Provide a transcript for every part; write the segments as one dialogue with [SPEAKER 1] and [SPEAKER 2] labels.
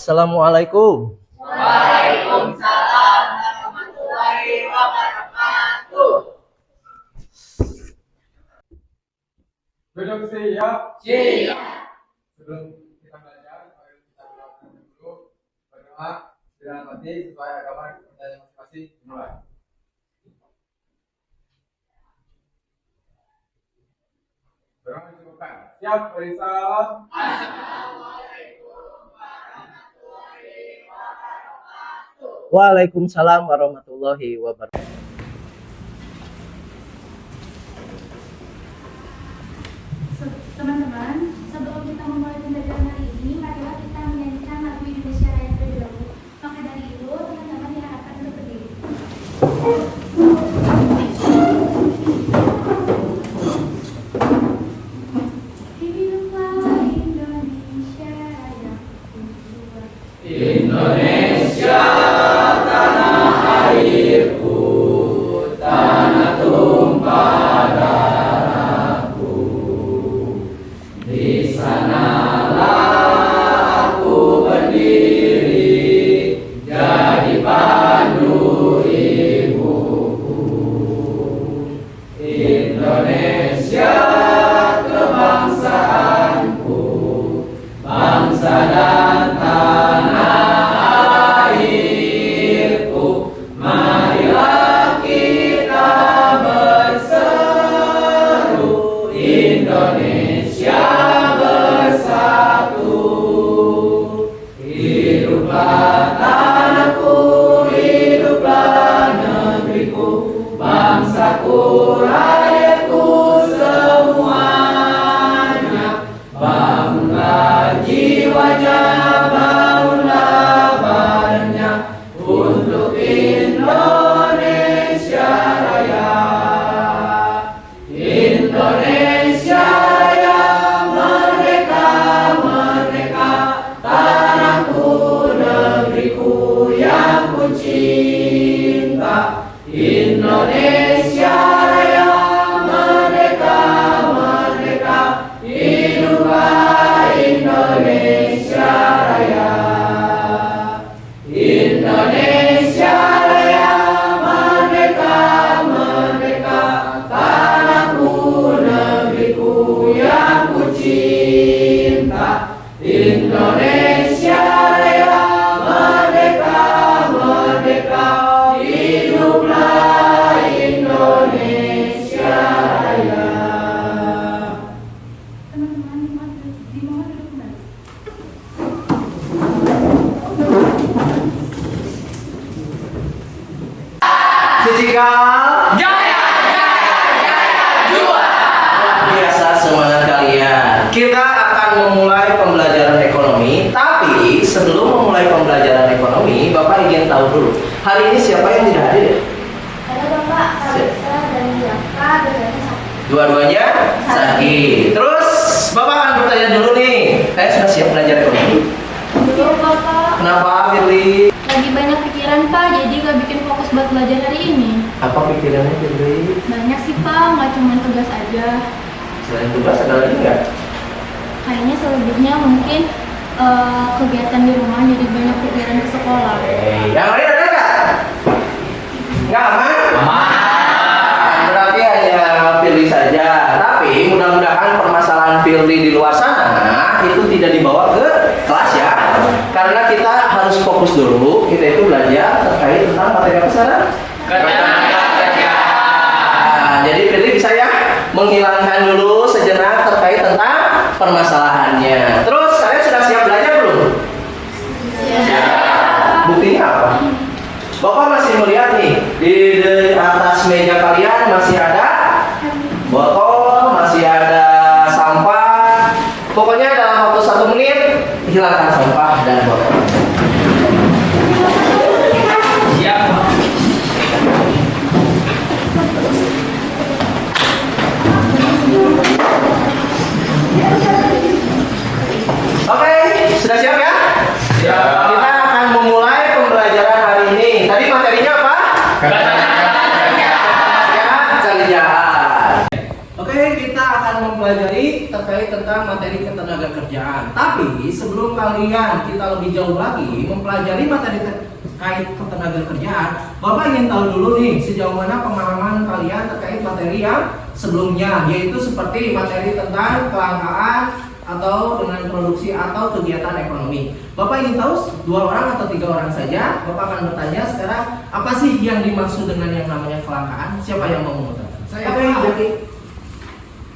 [SPEAKER 1] Assalamualaikum.
[SPEAKER 2] Waalaikumsalam warahmatullahi wabarakatuh.
[SPEAKER 3] Duduk siap.
[SPEAKER 2] Siap.
[SPEAKER 3] Sebelum kita belajar, mari kita doakan dulu, berdoa, dalam hati supaya agama kita masing-masing dimulai. Berdoa dicukupkan. Siap, Risalah.
[SPEAKER 1] Waalaikumsalam warahmatullahi wabarakatuh.
[SPEAKER 4] Teman-teman, sebelum kita memulai pembelajaran hari ini, marilah kita menyanyikan lagu Indonesia Raya terlebih dahulu. Maka dari itu, teman-teman diharapkan untuk berdiri. Hiduplah Indonesia Raya.
[SPEAKER 2] Indonesia tanah airku, tanah tumpah darahku. Di sanalah aku berdiri, jadi pandu ibuku. Indonesia kebangsaanku, bangsa dan tanah airku. Marilah kita berseru, Indonesia bersatu. Hiduplah tanahku, hiduplah negeriku, bangsaku, rakyatku semuanya. Bangga jiwanya, bangunlah badannya untuk Indonesia Raya. Indonesia Raya, merdeka, merdeka, tanahku, negeriku yang ku cinta. Indonesia Raya, merdeka, merdeka, hiduplah Indonesia Raya. Indonesia Raya, merdeka, merdeka, tanahku, negeriku yang ku cinta. Indonesia Raya, merdeka, merdeka, hiduplah Indonesia Raya.
[SPEAKER 4] Teman-teman, dimohon duduk kembali.
[SPEAKER 1] Fisikal. Biasa semangat kalian. Kita akan memulai pembelajaran ekonomi, tapi sebelum memulai pembelajaran ekonomi, Bapak ingin tahu dulu. Hari ini siapa yang tidak hadir?
[SPEAKER 4] Ada Bapak, Kalista, dan Yaka, dan
[SPEAKER 1] Dua-duanya sakit. Terus Bapak akan bertanya dulu nih. Saya sudah siap belajar ekonomi.
[SPEAKER 4] Belum Bapak.
[SPEAKER 1] Kenapa, Firly?
[SPEAKER 4] Lagi banyak pikiran Pak, jadi gak bikin fokus buat belajar hari ini.
[SPEAKER 1] Apa pikirannya, Firly?
[SPEAKER 4] Banyak sih Pak, nggak cuma tugas aja.
[SPEAKER 1] Selain tugas ada lagi nggak?
[SPEAKER 4] Kayaknya selebihnya mungkin kegiatan di rumah, jadi banyak pikiran ke sekolah.
[SPEAKER 1] Yang lain ada nggak? Nggak aman? Berarti hanya Firly saja. Tapi mudah-mudahan permasalahan Firly di luar sana itu tidak dibawa ke kelas ya. Karena kita harus fokus dulu. Kita itu belajar terkait tentang materi apa sekarang? Nah, jadi Firly bisa ya menghilangkan dulu sejenak terkait tentang permasalahannya. Terus kalian sudah siap belajar belum? Buktinya apa? Bapak masih melihat nih di atas meja kalian masih ada botol, masih ada sampah. Pokoknya dalam waktu 1 menit hilangkan sampah dan botol.
[SPEAKER 2] Siap.
[SPEAKER 1] Oke, sudah siap ya?
[SPEAKER 2] Siap.
[SPEAKER 1] Kita akan memulai pembelajaran hari ini. Tadi materinya apa? Cari jahat. Oke, kita akan mempelajari terkait tentang materi ketenaga kerjaan. kerjaan. Tapi sebelum kalian kita lebih jauh lagi mempelajari materi terkait ketenaga kerjaan, Bapak ingin tahu dulu nih sejauh mana pemahaman kalian terkait materi yang sebelumnya, yaitu seperti materi tentang kelangkaan atau dengan produksi atau kegiatan ekonomi. Bapak ingin tahu 2 orang atau 3 orang saja. Bapak akan bertanya sekarang apa sih yang dimaksud dengan yang namanya kelangkaan? Siapa yang mau mengutarakan?
[SPEAKER 2] Saya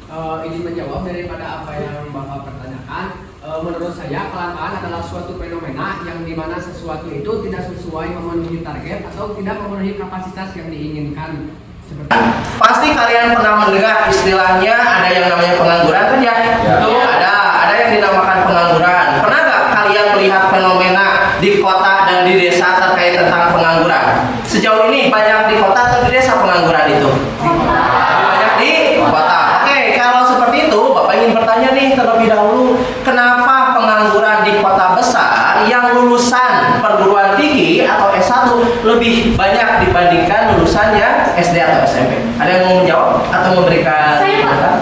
[SPEAKER 1] Oke,
[SPEAKER 2] ingin menjawab daripada apa yang Bapak pertanyakan. Menurut saya kelangkaan adalah suatu fenomena yang dimana sesuatu itu tidak sesuai memenuhi target atau tidak memenuhi kapasitas yang diinginkan. Seperti
[SPEAKER 1] pasti kalian pernah mendengar istilahnya ada yang namanya pengangguran kan ya? Tuh, ada yang dinamakan pengangguran. Pernah nggak kalian melihat fenomena di kota dan di desa terkait tentang pengangguran? Sejauh ini banyak di kota atau di desa pengangguran itu? Banyak di kota. Oke, kalau seperti itu Bapak ingin bertanya nih terlebih dahulu, kenapa pengangguran di kota besar yang lulusan perguruan tinggi atau S1 lebih banyak dibandingkan lulusan yang SD atau SMP? Ada yang mau menjawab atau memberikan?
[SPEAKER 4] Saya, Pak.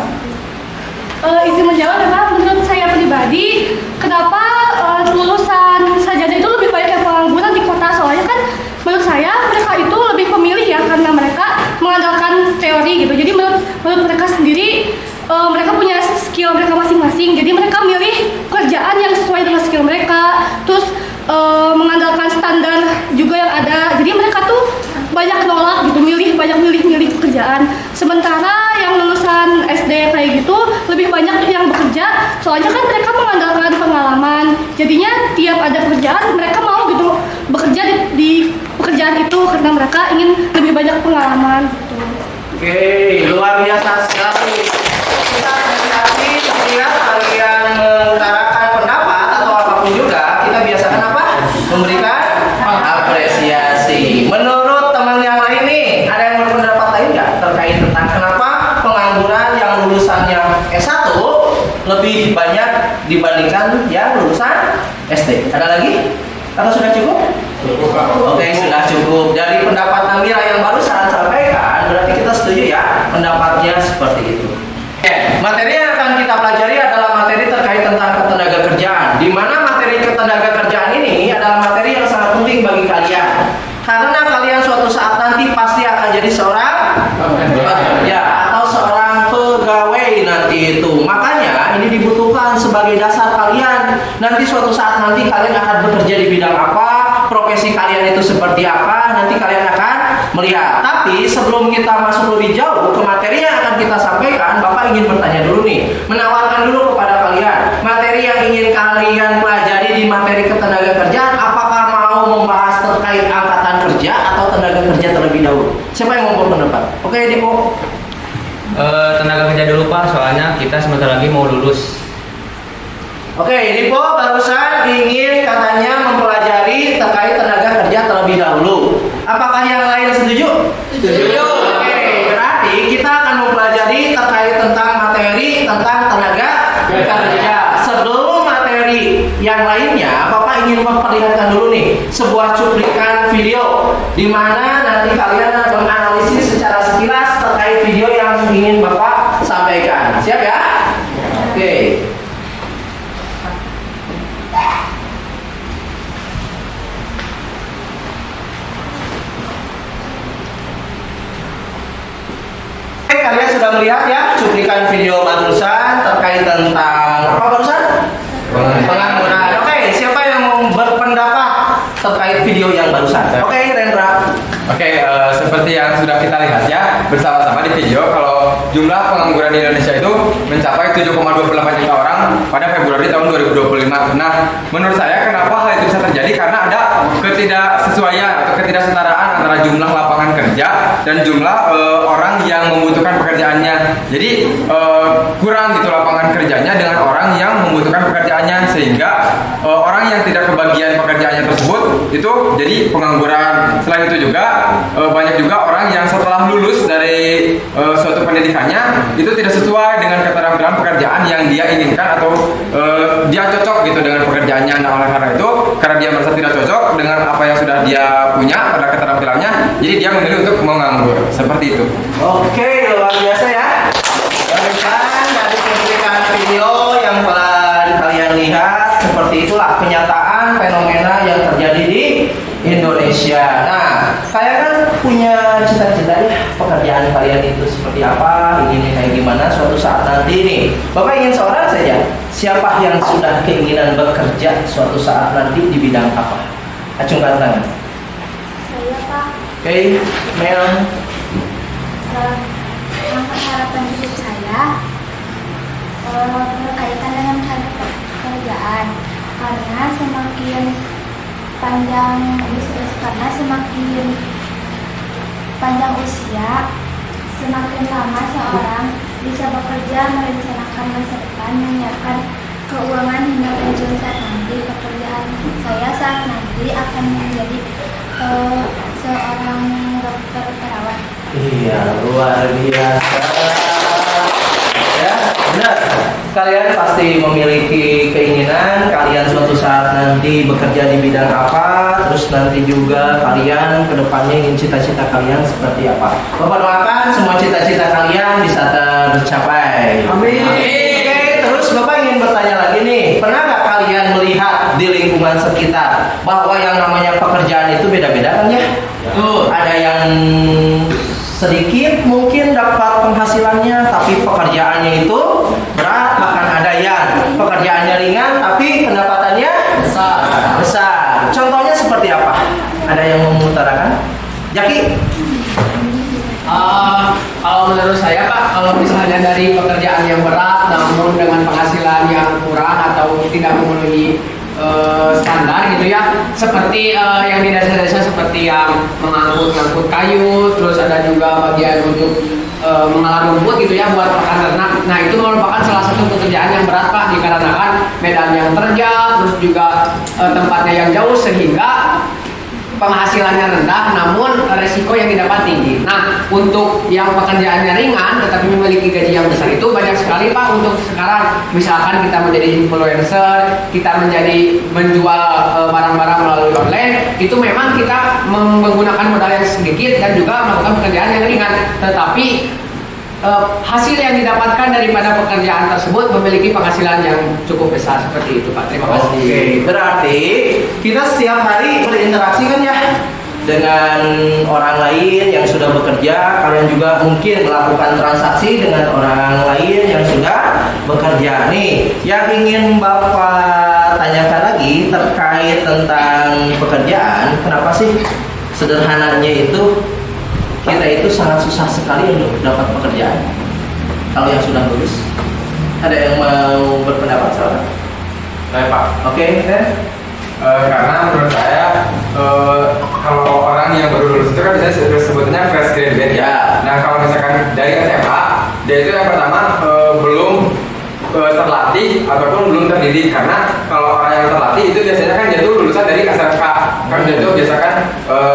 [SPEAKER 4] Izin menjawab ya Pak, menurut saya pribadi, kenapa lulusan sarjana itu lebih banyak yang pengangguran di kota? Soalnya kan menurut saya mereka itu lebih pemilih ya, karena mereka mengandalkan teori gitu. Jadi menurut mereka sendiri, mereka punya skill mereka masing-masing. Jadi mereka milih kerjaan yang sesuai dengan skill mereka. Terus mengandalkan standar juga yang ada. Jadi mereka tuh banyak nolak gitu, banyak milih pekerjaan. Sementara yang lulusan SD kayak gitu lebih banyak yang bekerja. Soalnya kan mereka mengandalkan pengalaman. Jadinya tiap ada pekerjaan mereka mau gitu bekerja di pekerjaan itu karena mereka ingin lebih banyak pengalaman gitu.
[SPEAKER 1] Oke, luar biasa sekali. Kita apresiasi setiap kalian mengutarakan pendapat atau apapun juga, kita biasakan apa? Memberikan apresiasi. Menurut teman yang lain nih, ada yang berpendapat lain nggak terkait tentang kenapa pengangguran yang lulusannya S1 lebih banyak dibandingkan yang lulusan SD? Ada lagi? Atau sudah cukup? Oke, sudah cukup. Dari pendapat Namira yang barusan sampaikan, berarti kita setuju ya pendapatnya seperti itu. Oke, materi yang akan kita pelajari adalah materi terkait tentang ketenaga kerjaan. Di mana materi ketenaga kerjaan ini adalah materi yang sangat penting bagi kalian. Karena kalian suatu saat nanti pasti akan jadi seorang pekerja atau seorang pegawai nanti itu. Makanya ini dibutuhkan sebagai dasar kalian. Nanti suatu saat nanti kalian akan bekerja di bidang apa, profesi kalian itu seperti apa, nanti kalian akan melihat. Tapi sebelum kita masuk lebih jauh ke materi yang akan kita sampaikan, Bapak ingin bertanya dulu nih, menawarkan dulu kepada kalian materi yang ingin kalian pelajari di materi ketenaga kerjaan. Apakah mau membahas terkait angkatan kerja atau tenaga kerja terlebih dahulu? Siapa yang mau berpendapat? Oke, Diko.
[SPEAKER 5] Tenaga kerja dulu Pak, soalnya kita sebentar lagi mau lulus.
[SPEAKER 1] Oke, Diko barusan ingin katanya mempelajari terkait tenaga kerja terlebih dahulu. Apakah yang lain setuju? Setuju. Oke, berarti kita akan mempelajari terkait tentang materi tentang tenaga kerja. Sebelum materi yang lainnya, Bapak ingin memperlihatkan dulu nih sebuah cuplikan video di mana nanti kalian akan menganalisis secara sekilas terkait video yang ingin Bapak sampaikan. Siap ya? Oke. Kalian sudah melihat ya cuplikan video barusan terkait tentang apa barusan? Pengangguran. Oke, siapa yang mau berpendapat terkait video yang barusan? Oke, Rendra.
[SPEAKER 3] Oke, seperti yang sudah kita lihat ya bersama-sama di video, kalau jumlah pengangguran di Indonesia itu mencapai 7,28 juta orang pada Februari tahun 2025. Nah, menurut saya kenapa hal itu bisa terjadi? Karena ada ketidaksesuaian atau ketidaksetaraan antara jumlah lapangan kerja dan jumlah orang yang membutuhkan pekerjaannya. Jadi kurang gitu lapangan kerjanya dengan orang yang membutuhkan pekerjaannya, sehingga orang yang tidak kebagian pekerjaannya tersebut itu jadi pengangguran. Selain itu juga banyak juga orang yang setelah lulus dari suatu pendidikannya itu tidak sesuai dengan keterampilan pekerjaan yang dia inginkan atau dia cocok gitu dengan pekerjaannya. Nah, oleh karena itu, karena dia merasa tidak cocok dengan apa yang sudah dia punya pada keterampilannya, jadi dia memilih untuk menganggur. Seperti itu.
[SPEAKER 1] Oke, luar biasa ya. Barusan dari cuplikan video yang telah kalian seperti itulah kenyataan fenomena yang terjadi di Indonesia. Nah, kalian kan punya cita-cita ya, pekerjaan kalian itu seperti apa, ini kayak gimana suatu saat nanti nih. Bapak ingin seorang saja, siapa yang sudah keinginan bekerja suatu saat nanti di bidang apa? Acungkan tangan.
[SPEAKER 6] Saya Pak,
[SPEAKER 1] Oke, Mel.
[SPEAKER 6] harapan hidup saya berkaitan dengan pekerjaan karena semakin panjang usia, semakin lama seorang bisa bekerja, merencanakan masa depan, menyiapkan keuangan hingga pensiun saat nanti. Pekerjaan saya saat nanti akan menjadi seorang dokter perawat.
[SPEAKER 1] Iya, luar biasa. Ya, benar. Kalian pasti memiliki keinginan kalian suatu saat nanti bekerja di bidang apa, terus nanti juga kalian kedepannya ingin cita-cita kalian seperti apa. Bapak doakan semua cita-cita kalian bisa tercapai.
[SPEAKER 2] Amin.
[SPEAKER 1] Oke, terus Bapak ingin bertanya lagi nih, pernah nggak kalian melihat di lingkungan sekitar bahwa yang namanya pekerjaan itu beda-beda kan ya? Tuh, ada yang sedikit mungkin dapat penghasilannya tapi pekerjaannya itu berat, bahkan ada yang pekerjaannya ringan tapi pendapatannya besar. Contohnya seperti apa? Ada yang mengutarakan? Jaki?
[SPEAKER 2] Kalau menurut saya Pak, kalau misalnya dari pekerjaan yang berat namun dengan penghasilan yang kurang atau tidak memenuhi standar gitu ya, seperti yang di desa-desa seperti yang mengangkut kayu, terus ada juga bagian untuk mengolah rumput gitu ya buat pakan ternak. Nah itu merupakan salah satu pekerjaan yang berat Pak, dikarenakan medan yang terjal, terus juga tempatnya yang jauh sehingga penghasilannya rendah namun resiko yang didapat tinggi. Nah untuk yang pekerjaannya ringan tetapi memiliki gaji yang besar itu banyak sekali Pak. Untuk sekarang misalkan kita menjadi influencer, kita menjual barang-barang melalui online, itu memang kita menggunakan modal yang sedikit dan juga melakukan pekerjaan yang ringan, tetapi hasil yang didapatkan daripada pekerjaan tersebut memiliki penghasilan yang cukup besar. Seperti itu Pak, terima kasih.
[SPEAKER 1] Oke, berarti kita setiap hari berinteraksi kan ya dengan orang lain yang sudah bekerja. Kalian juga mungkin melakukan transaksi dengan orang lain yang sudah bekerja. Nih, yang ingin Bapak tanyakan lagi terkait tentang pekerjaan, kenapa sih sederhananya itu kita itu sangat susah sekali untuk dapat pekerjaan kalau yang sudah lulus? Ada yang mau berpendapat soalnya?
[SPEAKER 3] Saya Pak.
[SPEAKER 1] Oke,
[SPEAKER 3] Karena menurut saya kalau orang yang baru lulus itu kan biasanya sebutnya fresh graduate ya. Nah kalau misalkan dari SMA, dia itu yang pertama belum terlatih ataupun belum terdidik. Karena kalau orang yang terlatih itu biasanya kan dia tuh lulusan dari SMK, kan dia tuh biasakan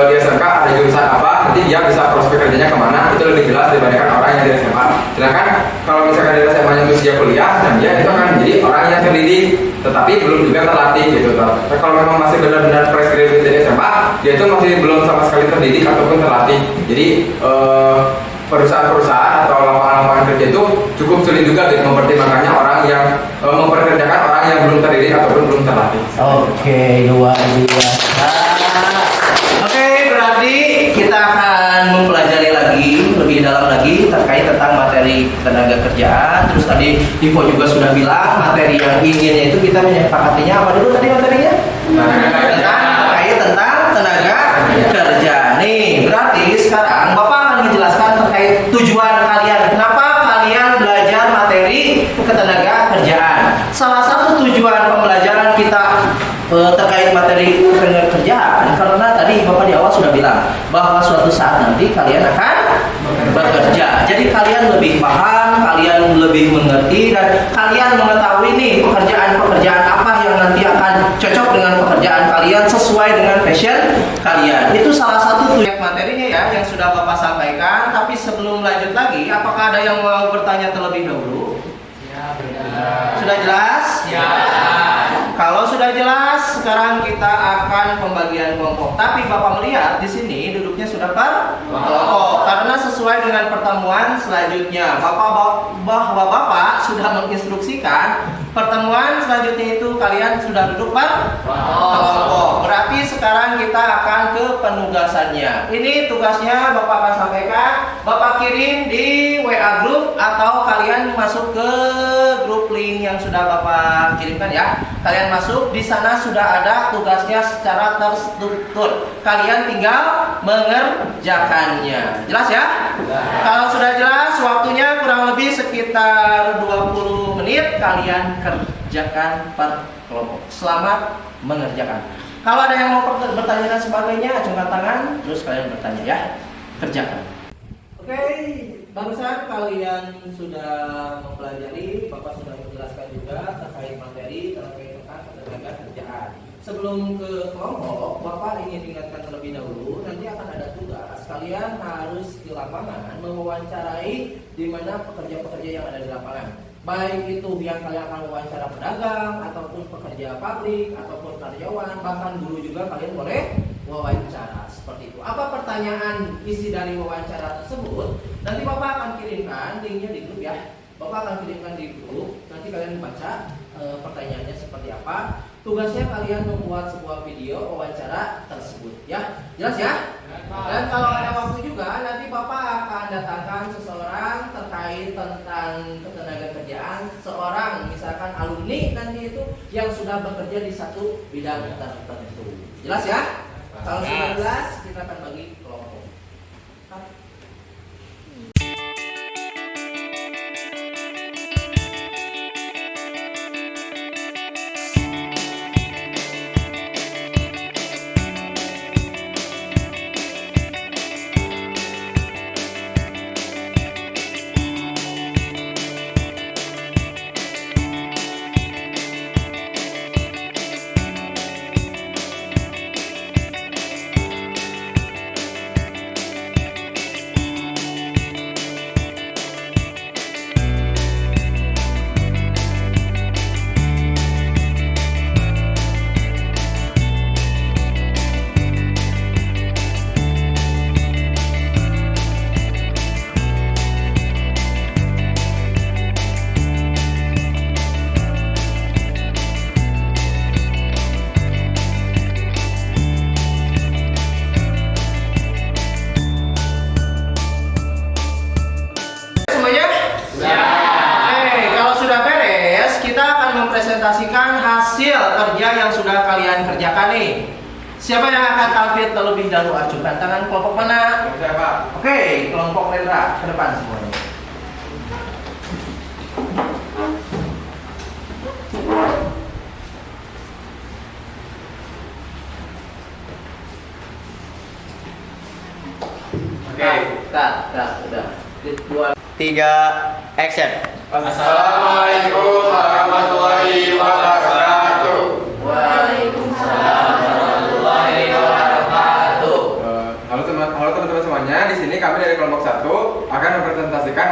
[SPEAKER 3] di SMK ada jurusan apa, nanti dia bisa prospek kerjanya kemana, itu lebih jelas dibandingkan orang yang dari SMA. Sedangkan kalau misalkan dari SMA yang terus dia kuliah, dan dia itu akan menjadi orang yang terdidik tetapi belum juga terlatih gitu. Tapi kalau memang masih benar-benar fresh graduate dari SMA, dia itu masih belum sama sekali terdidik ataupun terlatih. Jadi perusahaan-perusahaan atau lapangan-lapangan kerja itu cukup sulit juga gitu mempertimbangkannya orang yang memperkerjakan orang yang belum terdidik ataupun belum terlatih.
[SPEAKER 1] Oke, luar biasa. Oke, berarti kita akan mempelajari lagi lebih dalam lagi terkait tentang materi tenaga kerjaan. Terus tadi Ivo juga sudah bilang materi yang inginnya itu kita menyepakatinya apa dulu tadi materinya? Terkait tentang tenaga kerja. Nih, berarti sekarang Bapak akan menjelaskan terkait tujuan kalian. Kenapa kalian belajar materi ketenaga kerjaan? Salah satu tujuan pembelajaran kita terkait materi ketenaga kerjaan karena tadi Bapak di awal sudah bilang bahwa suatu saat nanti kalian akan bekerja. Jadi kalian lebih paham, kalian lebih mengerti, dan kalian mengetahui nih pekerjaan-pekerjaan apa yang nanti akan cocok dengan pekerjaan kalian sesuai dengan passion kalian. Itu salah satu tujuan materinya ya yang sudah Bapak sampaikan. Tapi sebelum lanjut lagi, apakah ada yang mau bertanya terlebih dahulu? Sudah jelas?
[SPEAKER 2] Ya.
[SPEAKER 1] Kalau sudah jelas, sekarang kita akan pembagian kelompok. Tapi Bapak melihat di sini duduknya sudah per kelompok karena sesuai dengan pertemuan selanjutnya. Bahwa Bapak sudah menginstruksikan Pertemuan selanjutnya itu kalian sudah duduk kelompok. Berarti sekarang kita akan ke penugasannya. Ini tugasnya Bapak akan sampaikan. Bapak kirim di WA group atau kalian masuk ke grup link yang sudah Bapak kirimkan ya. Kalian masuk, di sana sudah ada tugasnya secara terstruktur. Kalian tinggal mengerjakannya. Jelas ya? Kalau sudah jelas, waktunya kurang lebih sekitar 20 menit kalian kerjakan per kelompok. Selamat mengerjakan. Kalau ada yang mau bertanya dan sebagainya, acungkan tangan, terus kalian bertanya ya. Kerjakan. Oke, barusan kalian sudah mempelajari, Bapak sudah menjelaskan juga terkait materi, terkait tentang ketenaga kerjaan. Sebelum ke kelompok, Bapak ingin ingatkan terlebih dahulu, nanti akan ada tugas. Kalian harus di lapangan mewawancarai di mana pekerja-pekerja yang ada di lapangan. Baik itu yang kalian akan wawancara pedagang, ataupun pekerja pabrik, ataupun karyawan, bahkan guru juga kalian boleh wawancara seperti itu. Apa pertanyaan isi dari wawancara tersebut? Nanti Bapak akan kirimkan linknya di grup ya. Bapak akan kirimkan di grup. Nanti kalian baca pertanyaannya seperti apa. Tugasnya kalian membuat sebuah video wawancara tersebut ya. Jelas ya? Dan kalau ada waktu juga nanti Bapak akan datangkan seseorang terkait tentang ketenaga kerjaan, seorang misalkan alumni nanti itu yang sudah bekerja di satu bidang tertentu. Jelas ya? Kalau sudah jelas, kita akan bagi kelompok. Presentasikan hasil kerja yang sudah kalian kerjakan nih. Siapa yang akan tampil terlebih dahulu? Ajukan tangan. Kelompok mana?
[SPEAKER 3] Siapa?
[SPEAKER 1] Oke, kelompok Rendra ke depan semuanya.
[SPEAKER 3] Oke.
[SPEAKER 1] Udah. 2,
[SPEAKER 5] 3, action.
[SPEAKER 3] Assalamualaikum warahmatullahi wabarakatuh.
[SPEAKER 1] Waalaikumsalam warahmatullahi wabarakatuh.
[SPEAKER 3] Halo teman-teman semuanya. Di sini kami dari kelompok 1 akan mempresentasikan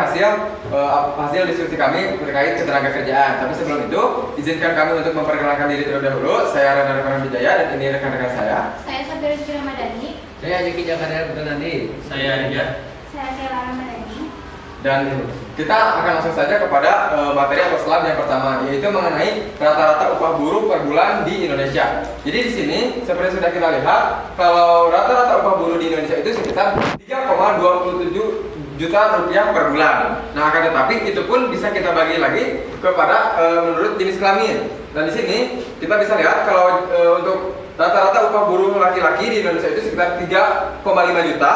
[SPEAKER 3] hasil diskusi kami terkait ketenaga kerjaan. Tapi sebelum itu, izinkan kami untuk memperkenalkan diri terlebih dahulu. Saya Rana Rana Wijaya dan ini rekan-rekan saya.
[SPEAKER 6] Saya Sabira Ramadhani.
[SPEAKER 2] Saya Yuki Jakadar Bernandi.
[SPEAKER 5] Saya Ria.
[SPEAKER 6] Saya Stella Ramadhani.
[SPEAKER 3] Dan kita akan langsung saja kepada materi atau slide yang pertama, yaitu mengenai rata-rata upah buruh per bulan di Indonesia. Jadi di sini seperti sudah kita lihat, kalau rata-rata upah buruh di Indonesia itu sekitar 3,27 juta rupiah per bulan. Nah, akan tetapi itu pun bisa kita bagi lagi kepada menurut jenis kelamin. Dan di sini kita bisa lihat kalau untuk rata-rata upah buruh laki-laki di Indonesia itu sekitar 3,5 juta,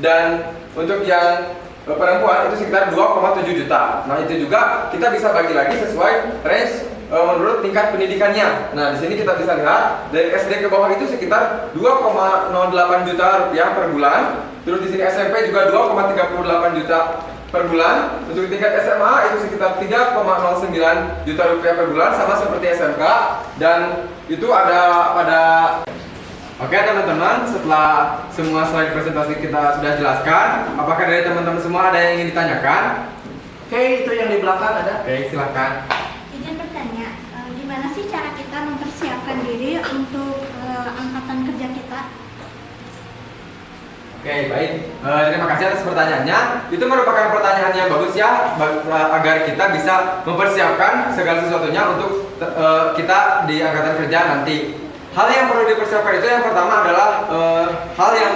[SPEAKER 3] dan untuk yang perempuan itu sekitar 2,7 juta. Nah, itu juga kita bisa bagi lagi sesuai range menurut tingkat pendidikannya. Nah, di sini kita bisa lihat dari SD ke bawah itu sekitar 2,08 juta rupiah per bulan. Terus di sini SMP juga 2,38 juta per bulan. Untuk tingkat SMA itu sekitar 3,09 juta rupiah per bulan, sama seperti SMK. Dan itu ada pada Oke teman-teman, setelah semua slide presentasi kita sudah jelaskan, apakah dari teman-teman semua ada yang ingin ditanyakan?
[SPEAKER 1] Oke, itu yang di belakang ada.
[SPEAKER 3] Oke, silakan.
[SPEAKER 6] Izin bertanya, gimana sih cara kita mempersiapkan diri untuk angkatan kerja kita?
[SPEAKER 3] Oke, baik. Terima kasih atas pertanyaannya. Itu merupakan pertanyaan yang bagus ya, agar kita bisa mempersiapkan segala sesuatunya untuk kita di angkatan kerja nanti. Hal yang perlu dipersiapkan itu yang pertama adalah hal yang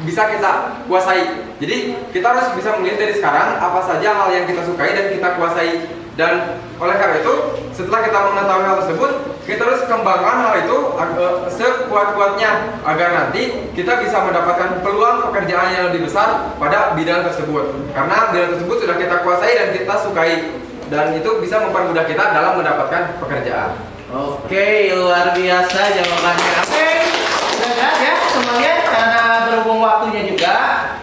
[SPEAKER 3] bisa kita kuasai. Jadi kita harus bisa melihat dari sekarang apa saja hal yang kita sukai dan kita kuasai. Dan oleh karena itu, setelah kita mengetahui hal tersebut, kita harus kembangkan hal itu sekuat-kuatnya agar nanti kita bisa mendapatkan peluang pekerjaan yang lebih besar pada bidang tersebut. Karena bidang tersebut sudah kita kuasai dan kita sukai, dan itu bisa mempermudah kita dalam mendapatkan pekerjaan.
[SPEAKER 1] Oke, luar biasa jawabannya. Oke, sudah ya semuanya, karena berhubung waktunya juga,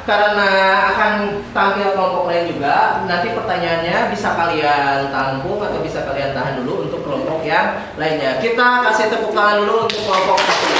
[SPEAKER 1] karena akan tampil kelompok lain juga, nanti pertanyaannya bisa kalian tampung atau bisa kalian tahan dulu untuk kelompok yang lainnya. Kita kasih tepuk tangan dulu untuk kelompok satu.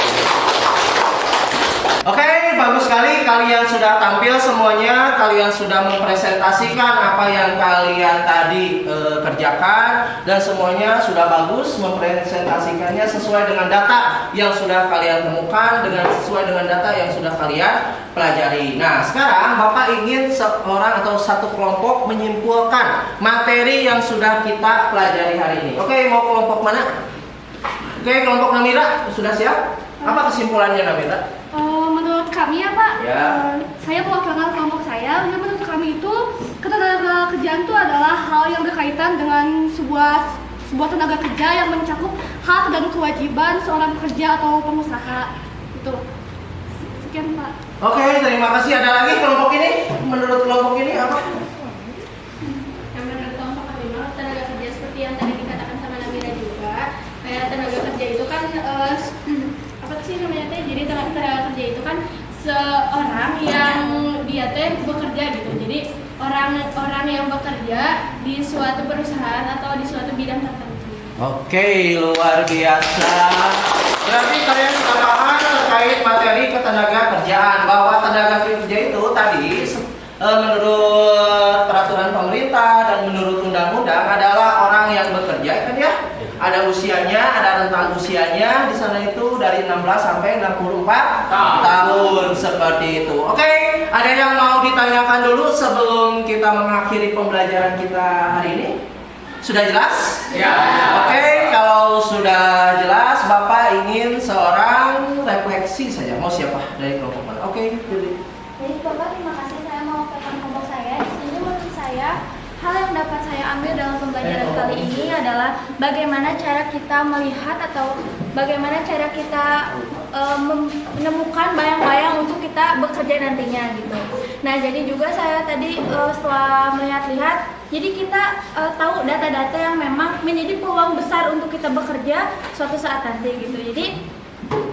[SPEAKER 1] Oke, bagus sekali kalian sudah tampil semuanya. Kalian sudah mempresentasikan apa yang kalian tadi kerjakan, dan semuanya sudah bagus mempresentasikannya sesuai dengan data yang sudah kalian temukan, sesuai dengan data yang sudah kalian pelajari. Nah, sekarang Bapak ingin seorang atau satu kelompok menyimpulkan materi yang sudah kita pelajari hari ini. Oke, mau kelompok mana? Oke, kelompok Namira sudah siap? Apa kesimpulannya, Namira?
[SPEAKER 4] Menurut kami ya Pak,
[SPEAKER 1] Ya.
[SPEAKER 4] saya mewakilkan kelompok saya. Menurut kami itu ketenaga kerjaan itu adalah hal yang berkaitan dengan sebuah tenaga kerja yang mencakup hak dan kewajiban seorang pekerja atau pengusaha. Itu. Sekian Pak.
[SPEAKER 1] Oke, terima kasih. Ada lagi kelompok ini? Menurut kelompok ini apa?
[SPEAKER 6] Yang menurut kelompok kami tenaga kerja seperti yang tadi dikatakan sama Namira juga, kayak tenaga kerja itu kan apa sih namanya teh? Jadi tenaga kerja itu kan seorang yang dia teh bekerja gitu. Jadi orang yang bekerja di suatu perusahaan atau di suatu bidang tertentu.
[SPEAKER 1] Oke, luar biasa. Berarti kalian sudah paham terkait materi ketenaga kerjaan, bahwa tenaga kerja itu tadi menurut peraturan pemerintah dan menurut undang-undang adalah orang yang bekerja, kan ya? Ada usianya, ada rentang usianya di sana itu dari 16 sampai 64 tahun seperti itu. Oke, ada yang mau ditanyakan dulu sebelum kita mengakhiri pembelajaran kita hari ini? Sudah jelas?
[SPEAKER 3] Ya.
[SPEAKER 1] Oke, kalau sudah jelas, Bapak ingin seorang refleksi saja. Mau siapa dari kelompok mana? Oke, pilih.
[SPEAKER 6] Jadi Bapak, terima kasih saya mewakilkan kelompok saya. Di sini menurut saya hal yang dapat saya ambil dalam pembelajaran kali ini adalah bagaimana cara kita melihat atau bagaimana cara kita menemukan bayang-bayang untuk kita bekerja nantinya gitu. Nah, jadi juga saya tadi setelah melihat-lihat, jadi kita tahu data-data yang memang menjadi peluang besar untuk kita bekerja suatu saat nanti gitu. Jadi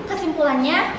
[SPEAKER 6] kesimpulannya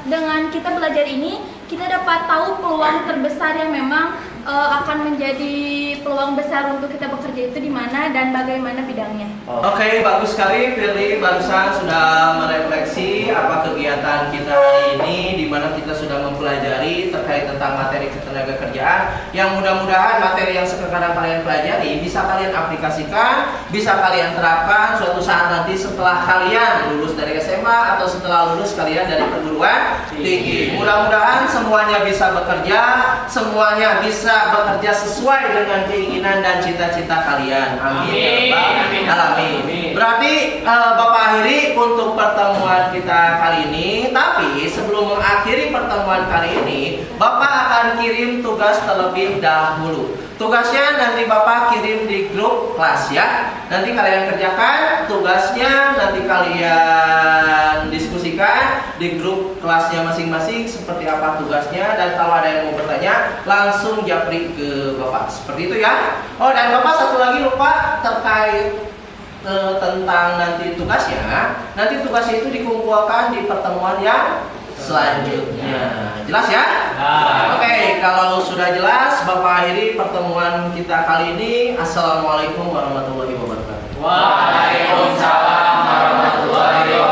[SPEAKER 6] dengan kita belajar ini kita dapat tahu peluang terbesar yang memang akan menjadi peluang besar untuk kita bekerja itu di mana dan bagaimana bidangnya.
[SPEAKER 1] Oke, bagus sekali Firly barusan sudah merefleksi apa kegiatan kita hari ini, di mana kita sudah mempelajari terkait tentang materi ketenaga kerjaan yang mudah-mudahan materi yang sekarang kalian pelajari bisa kalian aplikasikan, bisa kalian terapkan suatu saat nanti setelah kalian lulus dari SMA atau setelah lulus kalian dari perguruan tinggi. Mudah-mudahan semuanya bisa bekerja, semuanya bisa bekerja sesuai dengan keinginan dan cita-cita kalian. Amin. Ya Rabbal Alamin. Berarti Bapak akhiri untuk pertemuan kita kali ini. Tapi sebelum mengakhiri pertemuan kali ini, Bapak akan kirim tugas terlebih dahulu. Tugasnya nanti Bapak kirim di grup kelas ya. Nanti kalian kerjakan tugasnya, nanti kalian diskusikan di grup kelasnya masing-masing seperti apa tugasnya, dan kalau ada yang mau bertanya langsung japri ke Bapak. Seperti itu ya. Oh, dan Bapak satu lagi lupa terkait tentang nanti tugasnya. Nanti tugasnya itu dikumpulkan di pertemuan yang selanjutnya. Jelas ya? Oke, kalau sudah jelas, Bapak akhiri pertemuan kita kali ini. Assalamualaikum warahmatullahi wabarakatuh.
[SPEAKER 3] Waalaikumsalam warahmatullahi wabarakatuh.